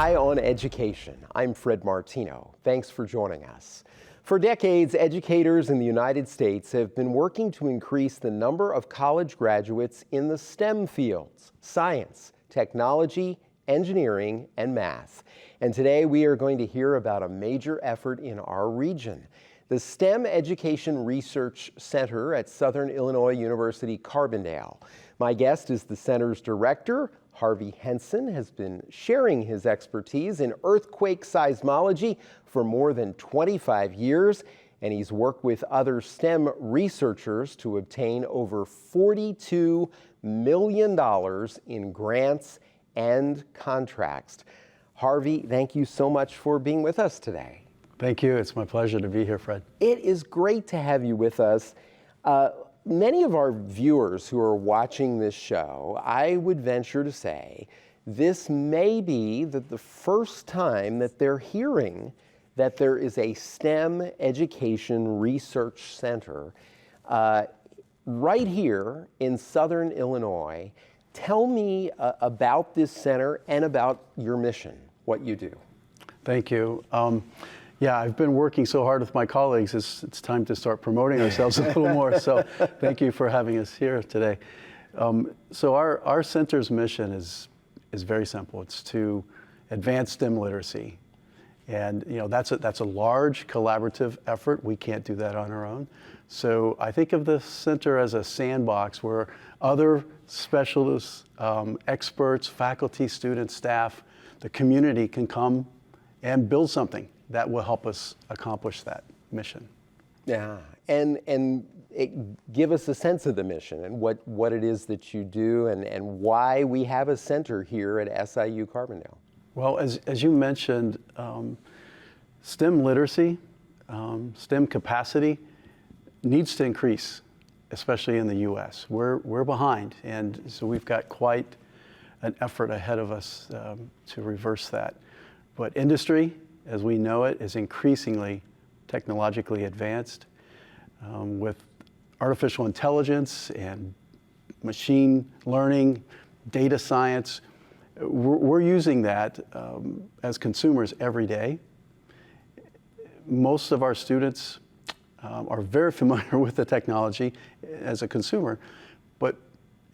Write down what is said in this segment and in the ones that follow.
Eye on Education. I'm Fred Martino. Thanks for joining us. For decades, educators in the United States have been working to increase the number of college graduates in the STEM fields: science, technology, engineering, and math. And today we are going to hear about a major effort in our region. The STEM Education Research Center at Southern Illinois University Carbondale. My guest is the center's director. Harvey Henson has been sharing his expertise in earthquake seismology for more than 25 years, and he's worked with other STEM researchers to obtain over $42 million in grants and contracts. Harvey, thank you so much for being with us today. Thank you. It's my pleasure to be here, Fred. It is great to have you with us. Many of our viewers who are watching this show, I would venture to say, this may be the first time that they're hearing that there is a STEM Education Research Center right here in Southern Illinois. Tell me about this center and about your mission, what you do. Thank you. Yeah, I've been working so hard with my colleagues. It's time to start promoting ourselves a little more. So thank you for having us here today. So our center's mission is very simple. It's to advance STEM literacy. And that's a large collaborative effort. We can't do that on our own. So I think of the center as a sandbox where other specialists, experts, faculty, students, staff, the community can come and build something that will help us accomplish that mission. Yeah, and give us a sense of the mission and what it is that you do and why we have a center here at SIU Carbondale. Well, as you mentioned, STEM literacy, STEM capacity needs to increase, especially in the U.S. We're behind, and so we've got quite an effort ahead of us to reverse that. But industry, as we know it, is increasingly technologically advanced with artificial intelligence and machine learning, data science. We're using that as consumers every day. Most of our students are very familiar with the technology as a consumer, but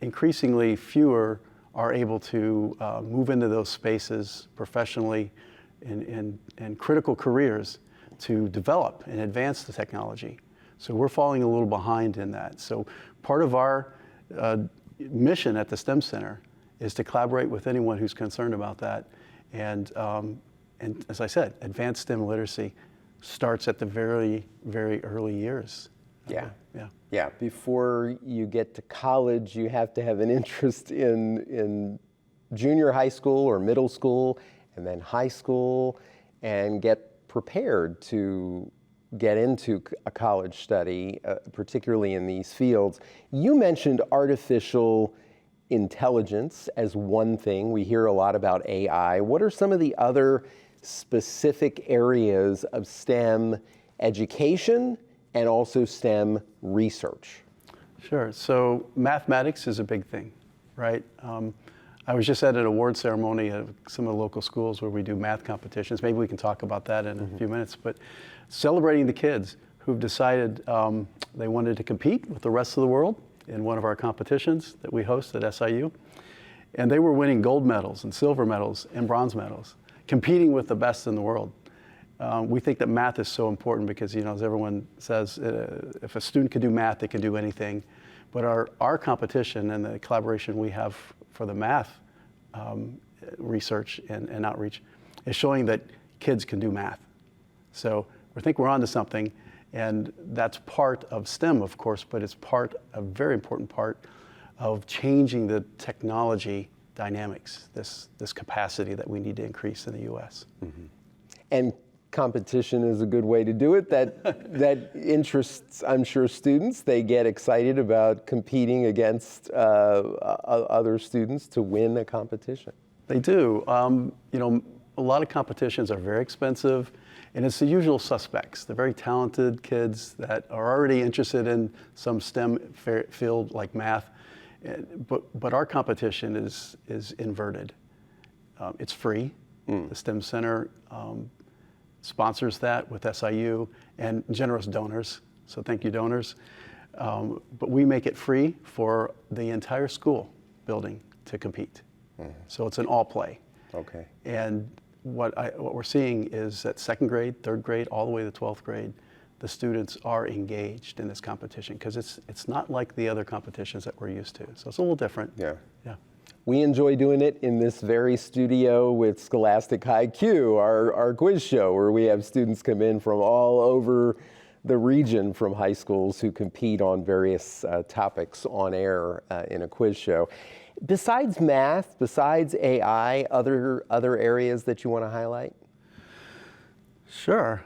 increasingly fewer are able to move into those spaces professionally in critical careers to develop and advance the technology. So we're falling a little behind in that. So part of our mission at the STEM Center is to collaborate with anyone who's concerned about that. And as I said, advanced STEM literacy starts at the very, very early years. Yeah. Before you get to college, you have to have an interest in junior high school or middle school, and then high school, and get prepared to get into a college study, particularly in these fields. You mentioned artificial intelligence as one thing. We hear a lot about AI. What are some of the other specific areas of STEM education and also STEM research? Sure. So mathematics is a big thing, right? I was just at an award ceremony at some of the local schools where we do math competitions. Maybe we can talk about that in a few minutes. But celebrating the kids who've decided they wanted to compete with the rest of the world in one of our competitions that we host at SIU. And they were winning gold medals and silver medals and bronze medals, competing with the best in the world. We think that math is so important because, as everyone says, if a student can do math, they can do anything. But our competition and the collaboration we have for the math research and outreach is showing that kids can do math. So we think we're onto something, and that's part of STEM, of course, but it's a very important part of changing the technology dynamics, this capacity that we need to increase in the U.S. Mm-hmm. And competition is a good way to do it. That interests, I'm sure, students. They get excited about competing against other students to win a competition. They do. A lot of competitions are very expensive, and it's the usual suspects, the very talented kids that are already interested in some STEM field like math. But our competition is inverted. It's free. The STEM Center sponsors that with SIU and generous donors. So thank you, donors. But we make it free for the entire school building to compete. So it's an all play. Okay. And what we're seeing is that second grade, third grade, all the way to 12th grade, the students are engaged in this competition because it's not like the other competitions that we're used to. So it's a little different. Yeah. Yeah. We enjoy doing it in this very studio with Scholastic IQ, our quiz show, where we have students come in from all over the region from high schools who compete on various topics on air in a quiz show. Besides math, besides AI, other areas that you want to highlight? Sure.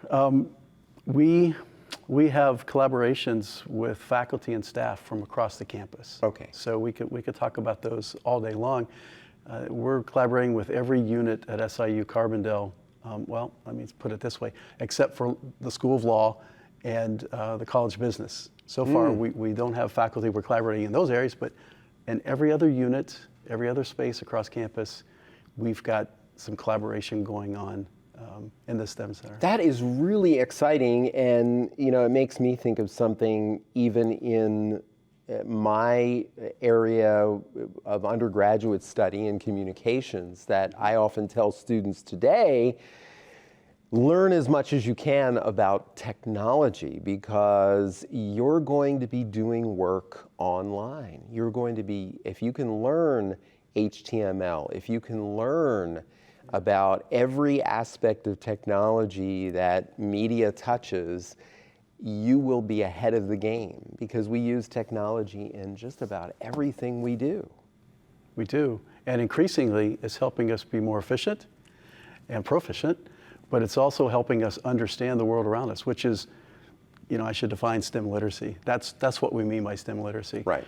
We have collaborations with faculty and staff from across the campus. Okay. So we could talk about those all day long. We're collaborating with every unit at SIU Carbondale. Well, let me put it this way, except for the School of Law and the College of Business. So far, we don't have faculty we're collaborating in those areas, but in every other unit, every other space across campus, we've got some collaboration going on in the STEM Center. That is really exciting, and it makes me think of something even in my area of undergraduate study in communications that I often tell students today. Learn as much as you can about technology because you're going to be doing work online. You're going to be, if you can learn HTML, if you can learn about every aspect of technology that media touches, you will be ahead of the game because we use technology in just about everything we do. We do, and increasingly it's helping us be more efficient and proficient, but it's also helping us understand the world around us, which is, I should define STEM literacy. That's what we mean by STEM literacy. Right.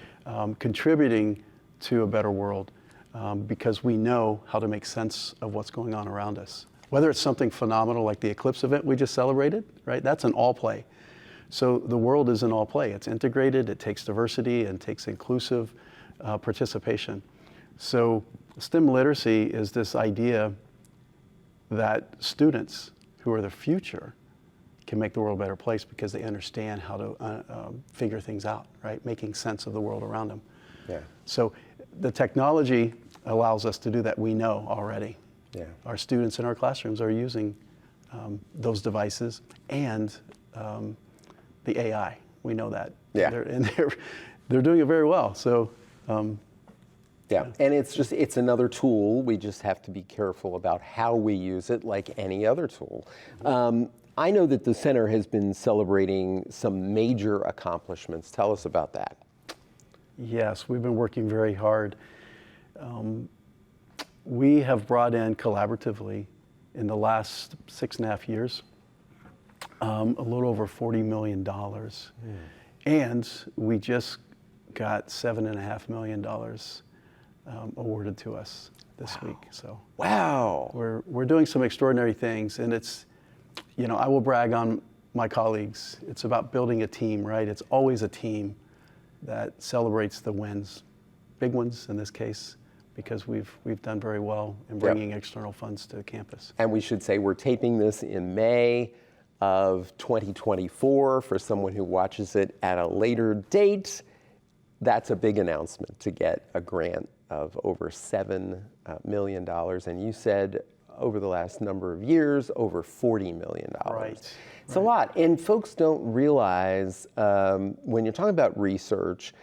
Contributing to a better world because we know how to make sense of what's going on around us. Whether it's something phenomenal like the eclipse event we just celebrated, right? That's an all play. So the world is an all play. It's integrated, it takes diversity, and takes inclusive participation. So STEM literacy is this idea that students who are the future can make the world a better place because they understand how to figure things out, right? Making sense of the world around them. Yeah. So the technology allows us to do that, we know already. Yeah. Our students in our classrooms are using those devices and the AI. We know that. Yeah. They're doing it very well. So. Yeah, and it's another tool. We just have to be careful about how we use it like any other tool. I know that the center has been celebrating some major accomplishments. Tell us about that. Yes, we've been working very hard. We have brought in collaboratively in the last 6.5 years a little over $40 million. And we just got $7.5 million awarded to us this week. So wow, we're doing some extraordinary things, and it's, I will brag on my colleagues. It's about building a team, right? It's always a team that celebrates the wins, big ones in this case, because we've done very well in bringing external funds to campus. And we should say we're taping this in May of 2024 for someone who watches it at a later date. That's a big announcement to get a grant of over $7 million. And you said over the last number of years, over $40 million. Right. It's a lot. And folks don't realize when you're talking about research,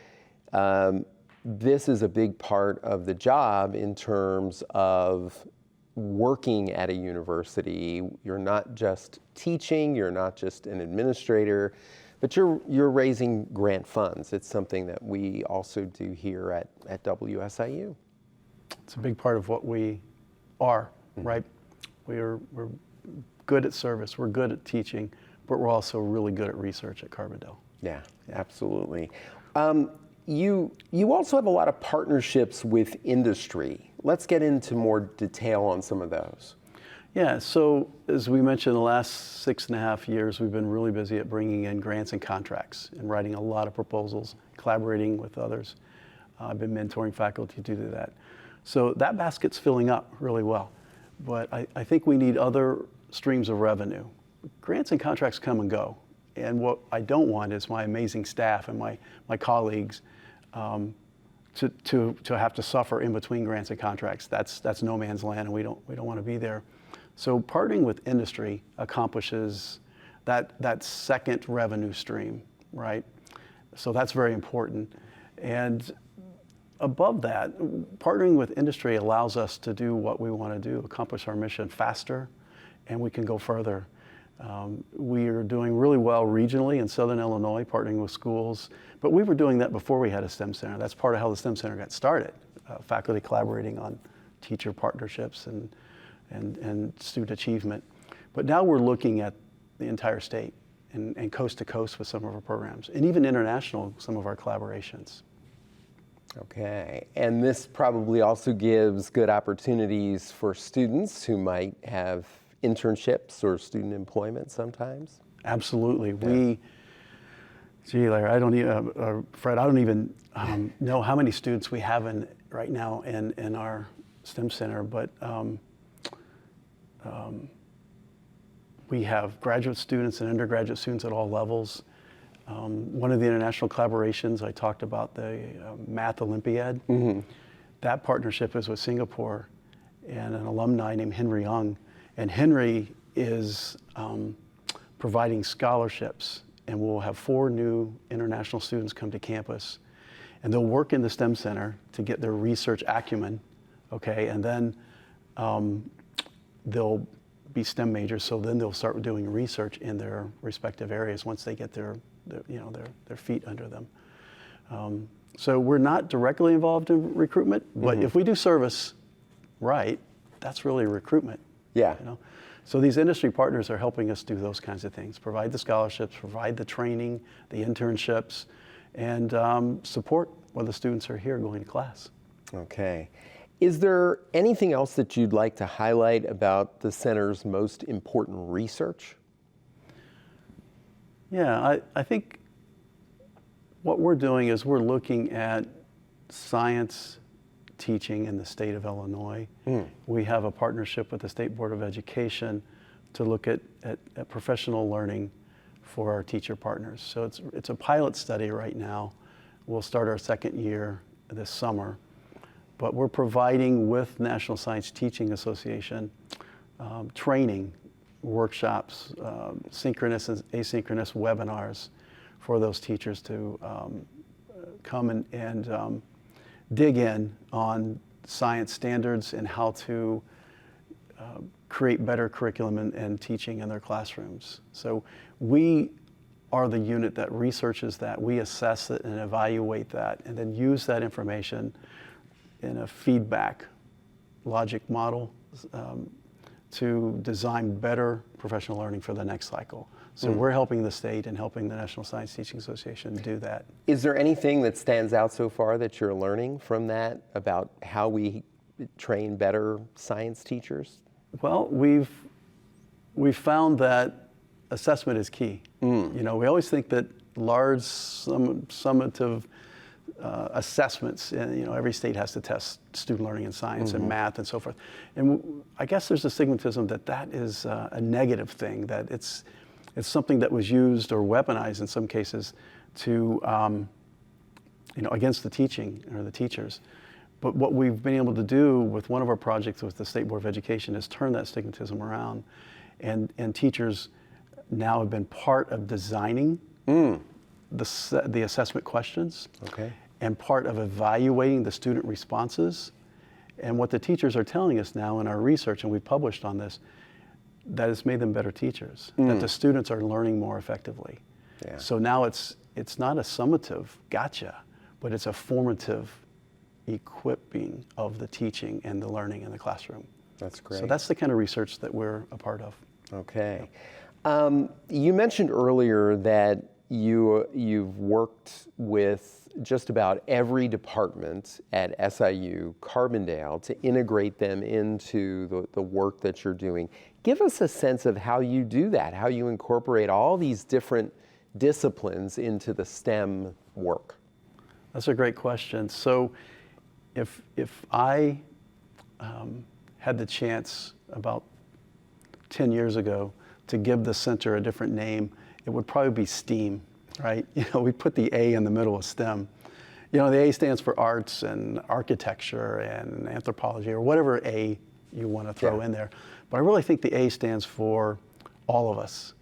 this is a big part of the job in terms of working at a university. You're not just teaching, you're not just an administrator, but you're raising grant funds. It's something that we also do here at WSIU. It's a big part of what we are, right? We're good at service, we're good at teaching, but we're also really good at research at Carbondale. Yeah, absolutely. You also have a lot of partnerships with industry. Let's get into more detail on some of those. Yeah, so as we mentioned, the last 6.5 years, we've been really busy at bringing in grants and contracts and writing a lot of proposals, collaborating with others. I've been mentoring faculty to do that. So that basket's filling up really well. but I think we need other streams of revenue. Grants and contracts come and go. And what I don't want is my amazing staff and my colleagues to have to suffer in between grants and contracts. That's no man's land, and we don't want to be there. So partnering with industry accomplishes that second revenue stream, right? So that's very important. And above that, partnering with industry allows us to do what we want to do, accomplish our mission faster, and we can go further. We are doing really well regionally in Southern Illinois, partnering with schools, but we were doing that before we had a STEM Center. That's part of how the STEM Center got started, faculty collaborating on teacher partnerships and student achievement. But now we're looking at the entire state and coast to coast with some of our programs, and even international, some of our collaborations. Okay, and this probably also gives good opportunities for students who might have internships or student employment sometimes? Absolutely. Yeah. Larry, I don't even, Fred, I don't even know how many students we have right now in our STEM Center, but we have graduate students and undergraduate students at all levels. One of the international collaborations, I talked about the Math Olympiad. Mm-hmm. That partnership is with Singapore and an alumni named Henry Young. And Henry is providing scholarships, and we'll have 4 new international students come to campus. And they'll work in the STEM Center to get their research acumen, okay? And then they'll be STEM majors, so then they'll start doing research in their respective areas once they get their feet under them. So we're not directly involved in recruitment, but if we do service right, that's really recruitment. Yeah. So these industry partners are helping us do those kinds of things, provide the scholarships, provide the training, the internships, and support when the students are here going to class. Okay. Is there anything else that you'd like to highlight about the center's most important research? Yeah, I think what we're doing is we're looking at science teaching in the state of Illinois. We have a partnership with the State Board of Education to look at professional learning for our teacher partners. So it's a pilot study right now. We'll start our second year this summer. But we're providing with National Science Teaching Association training, workshops, synchronous and asynchronous webinars for those teachers to come and dig in on science standards and how to create better curriculum and teaching in their classrooms. So we are the unit that researches that. We assess it and evaluate that, and then use that information in a feedback logic model to design better professional learning for the next cycle. So we're helping the state and helping the National Science Teaching Association do that. Is there anything that stands out so far that you're learning from that about how we train better science teachers? Well, we've found that assessment is key. We always think that large summative assessments, and every state has to test student learning in science and math and so forth. And I guess there's a stigmatism that is a negative thing, that it's something that was used or weaponized in some cases to, against the teaching or the teachers. But what we've been able to do with one of our projects with the State Board of Education is turn that stigmatism around. And teachers now have been part of designing the assessment questions, and part of evaluating the student responses. And what the teachers are telling us now in our research, and we've published on this, that it's made them better teachers, that the students are learning more effectively. Yeah. So now it's not a summative gotcha, but it's a formative equipping of the teaching and the learning in the classroom. That's great. So that's the kind of research that we're a part of. Okay. You mentioned earlier that you've worked with just about every department at SIU Carbondale to integrate them into the work that you're doing. Give us a sense of how you do that, how you incorporate all these different disciplines into the STEM work. That's a great question. So if I had the chance about 10 years ago to give the center a different name, it would probably be STEAM, right? We put the A in the middle of STEM. The A stands for arts and architecture and anthropology, or whatever A you want to throw in there. But I really think the A stands for all of us.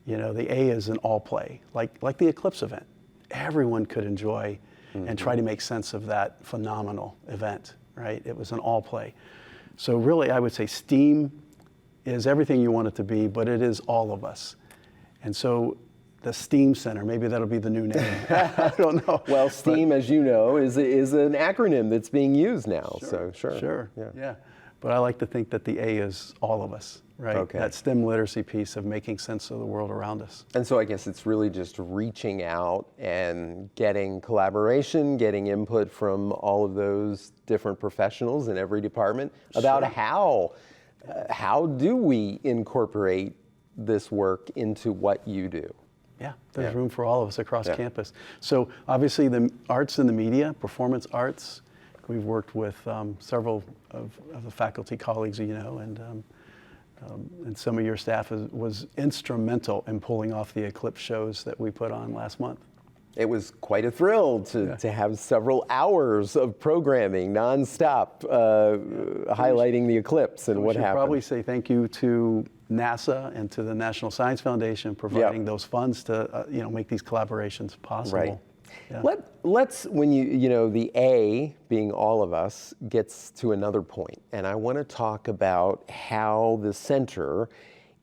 The A is an all play, like the Eclipse event. Everyone could enjoy and try to make sense of that phenomenal event, right? It was an all play. So really, I would say STEAM is everything you want it to be, but it is all of us. And so the STEAM Center, maybe that'll be the new name. I don't know. Well, STEAM, as you know, is an acronym that's being used now. Sure, so sure. Yeah. But I like to think that the A is all of us, right? Okay. That STEM literacy piece of making sense of the world around us. And so I guess it's really just reaching out and getting collaboration, getting input from all of those different professionals in every department about how do we incorporate this work into what you do? Yeah, there's room for all of us across campus. So obviously the arts and the media, performance arts, we've worked with several of the faculty colleagues, and some of your staff was instrumental in pulling off the Eclipse shows that we put on last month. It was quite a thrill to have several hours of programming nonstop, highlighting the eclipse and what happened. Probably say thank you to NASA and to the National Science Foundation providing those funds to make these collaborations possible. Right. Yeah. Let's when the A being all of us gets to another point, and I want to talk about how the center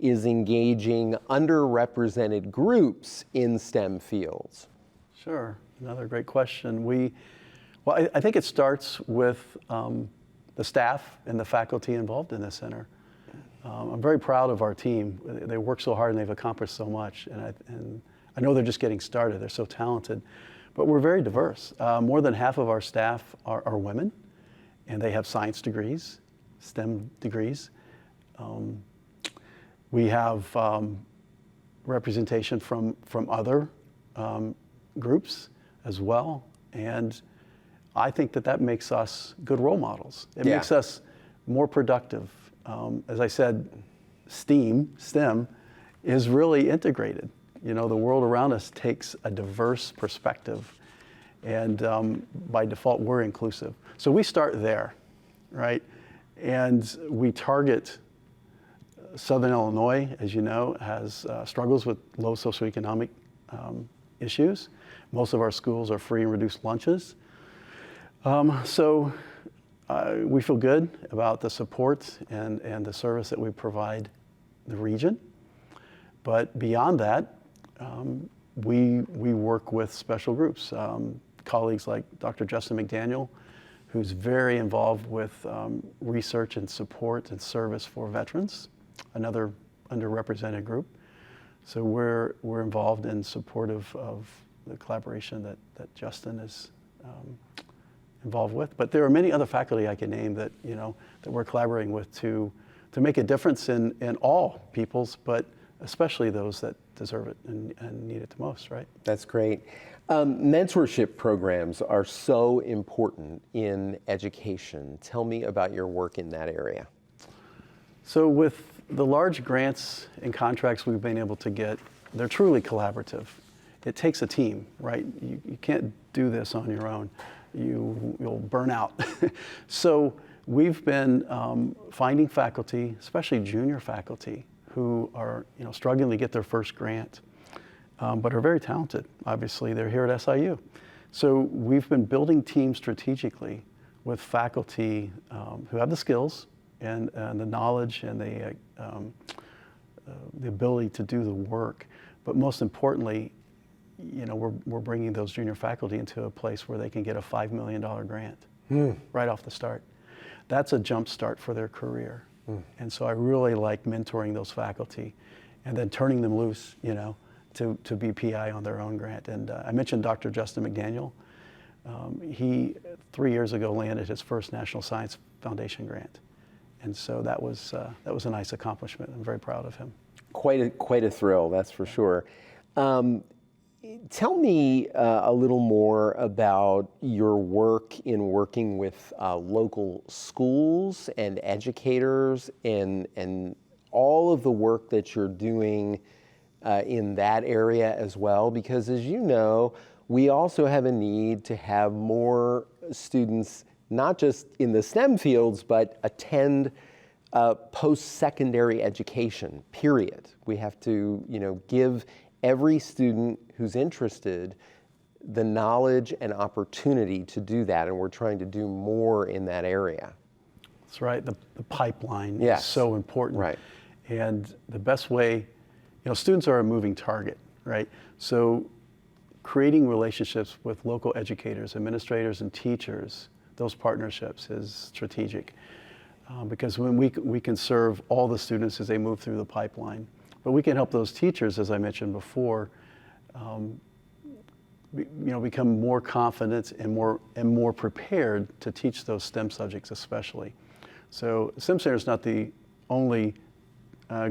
is engaging underrepresented groups in STEM fields. Sure, another great question. I think it starts with the staff and the faculty involved in the center. I'm very proud of our team. They work so hard and they've accomplished so much, and I know they're just getting started. They're so talented, but we're very diverse. More than half of our staff are women, and they have science degrees, STEM degrees. We have representation from other groups as well, and I think that makes us good role models. It makes us more productive. As I said, STEM is really integrated. The world around us takes a diverse perspective, and by default, we're inclusive. So we start there, right? And we target Southern Illinois, as you know, has struggles with low socioeconomic issues. Most of our schools are free and reduced lunches. So we feel good about the support and the service that we provide the region. But beyond that, we work with special groups, colleagues like Dr. Justin McDaniel, who's very involved with research and support and service for veterans, another underrepresented group. So we're involved in support of the collaboration that Justin is involved with. But there are many other faculty I can name that that we're collaborating with to make a difference in all peoples, but especially those that deserve it and need it the most, right? That's great. Mentorship programs are so important in education. Tell me about your work in that area. So with the large grants and contracts we've been able to get, they're truly collaborative. It takes a team, right? You can't do this on your own. You'll burn out. So we've been finding faculty, especially junior faculty, who are struggling to get their first grant, but are very talented. Obviously, they're here at SIU. So we've been building teams strategically with faculty who have the skills and the knowledge and the ability to do the work. But most importantly, we're bringing those junior faculty into a place where they can get a $5 million grant right off the start. That's a jump start for their career. And so I really like mentoring those faculty and then turning them loose, to be PI on their own grant. And I mentioned Dr. Justin McDaniel. He, 3 years ago, landed his first National Science Foundation grant. And so that was a nice accomplishment. I'm very proud of him. Quite a thrill, that's for sure. Tell me a little more about your work in working with local schools and educators and all of the work that you're doing in that area as well, because as you know, we also have a need to have more students, not just in the STEM fields, but attend post-secondary education, period. We have to, give every student who's interested the knowledge and opportunity to do that, and we're trying to do more in that area. That's right. The pipeline Yes. is so important. Right. And the best way, students are a moving target, right? So creating relationships with local educators, administrators, and teachers, those partnerships is strategic. Because when we can serve all the students as they move through the pipeline, but we can help those teachers, as I mentioned before, become more confident and more prepared to teach those STEM subjects, especially. So STEM Center is not the only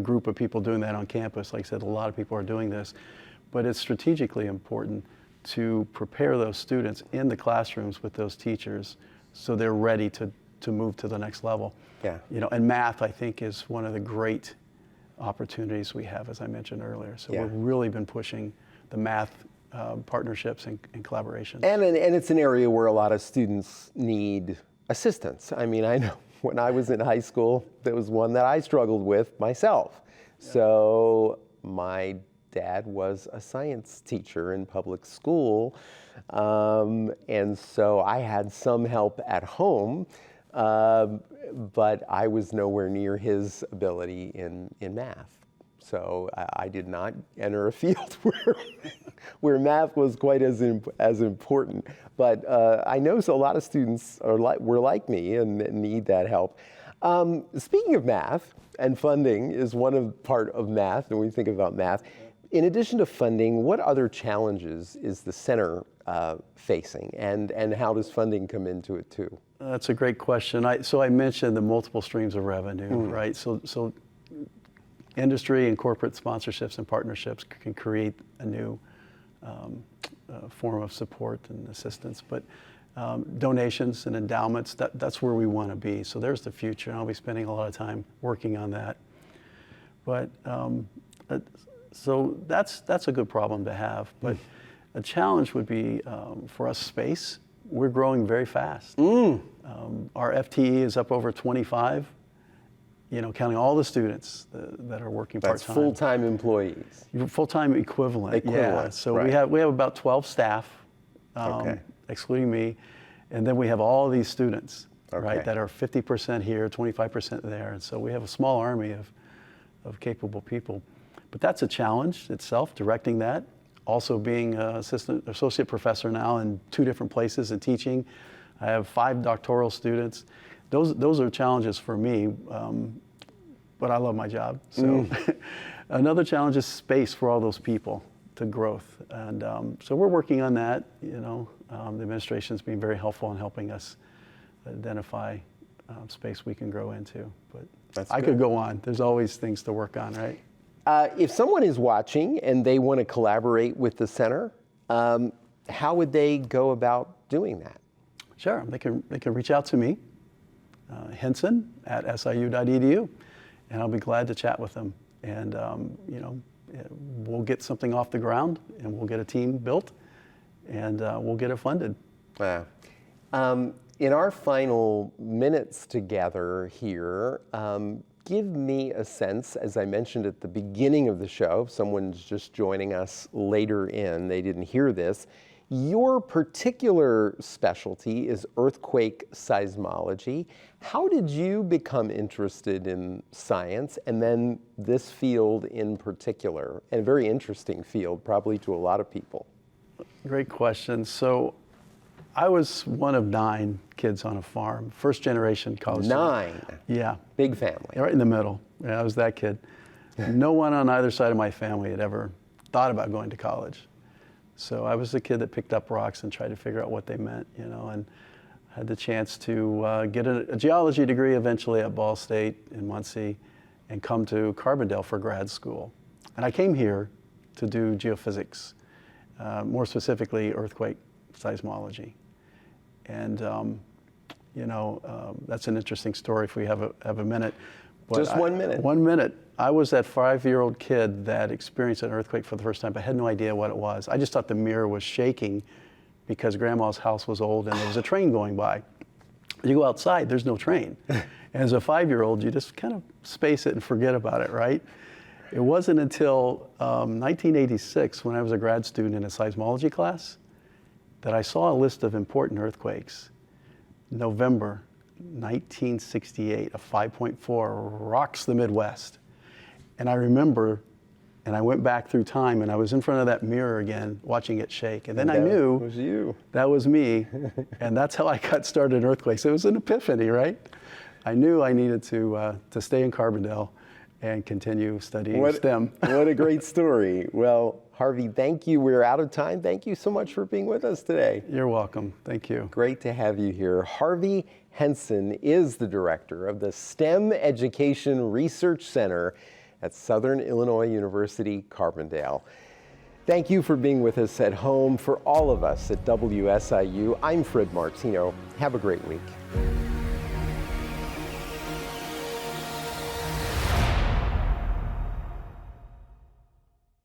group of people doing that on campus. Like I said, a lot of people are doing this, but it's strategically important to prepare those students in the classrooms with those teachers so they're ready to move to the next level. Yeah. And math, I think, is one of the great opportunities we have, as I mentioned earlier. So we've really been pushing the math partnerships and collaboration. And it's an area where a lot of students need assistance. I mean, I know when I was in high school, there was one that I struggled with myself. Yeah. So my dad was a science teacher in public school, and so I had some help at home. But I was nowhere near his ability in math. So I did not enter a field where math was quite as important. But I know a lot of students were like me and need that help. Speaking of math, and funding is one part of math, and we think about math. In addition to funding, what other challenges is the center facing, and how does funding come into it too? That's a great question. So I mentioned the multiple streams of revenue, right? So industry and corporate sponsorships and partnerships can create a new form of support and assistance. But donations and endowments, that's where we want to be. So there's the future, and I'll be spending a lot of time working on that. But so that's a good problem to have. But a challenge would be for us space. We're growing very fast. Our FTE is up over 25, counting all the students that are working part-time. That's full-time employees. Full-time equivalent. Yeah. So right. we have about 12 staff, excluding me, and then we have all these students, right, that are 50% here, 25% there, and so we have a small army of capable people. But that's a challenge itself, directing that. Also being an associate professor now in 2 different places and teaching. I have 5 doctoral students. Those are challenges for me, but I love my job. So another challenge is space for all those people to growth. And so we're working on that. The administration's been very helpful in helping us identify space we can grow into. But I could go on. There's always things to work on, right? If someone is watching and they want to collaborate with the center, how would they go about doing that? Sure, they can reach out to me, Henson at siu.edu, and I'll be glad to chat with them. And we'll get something off the ground, and we'll get a team built, and we'll get it funded. In our final minutes together here, give me a sense, as I mentioned at the beginning of the show, if someone's just joining us later in, they didn't hear this, your particular specialty is earthquake seismology. How did you become interested in science and then this field in particular? And a very interesting field, probably to a lot of people. Great question. So I was one of 9 kids on a farm, first generation college. 9? Yeah. Big family. Right in the middle. Yeah, I was that kid. No one on either side of my family had ever thought about going to college. So I was the kid that picked up rocks and tried to figure out what they meant, and had the chance to get a geology degree eventually at Ball State in Muncie and come to Carbondale for grad school. And I came here to do geophysics. more specifically earthquake seismology. And that's an interesting story if we have a minute. But Just 1 minute. 1 minute. I was that 5-year-old kid that experienced an earthquake for the first time, but had no idea what it was. I just thought the mirror was shaking because Grandma's house was old and there was a train going by. You go outside, there's no train. And as a 5-year-old, you just kind of space it and forget about it, right? It wasn't until 1986, when I was a grad student in a seismology class, that I saw a list of important earthquakes. November 1968, a 5.4 rocks the Midwest. And I remember, and I went back through time, and I was in front of that mirror again, watching it shake. And then I knew that was you. That was me, and that's how I got started in earthquakes. It was an epiphany, right? I knew I needed to stay in Carbondale and continue studying STEM. What a great story. Well, Harvey, thank you. We're out of time. Thank you so much for being with us today. You're welcome. Thank you. Great to have you here. Harvey Henson is the director of the STEM Education Research Center at Southern Illinois University Carbondale. Thank you for being with us at home. For all of us at WSIU, I'm Fred Martino. Have a great week.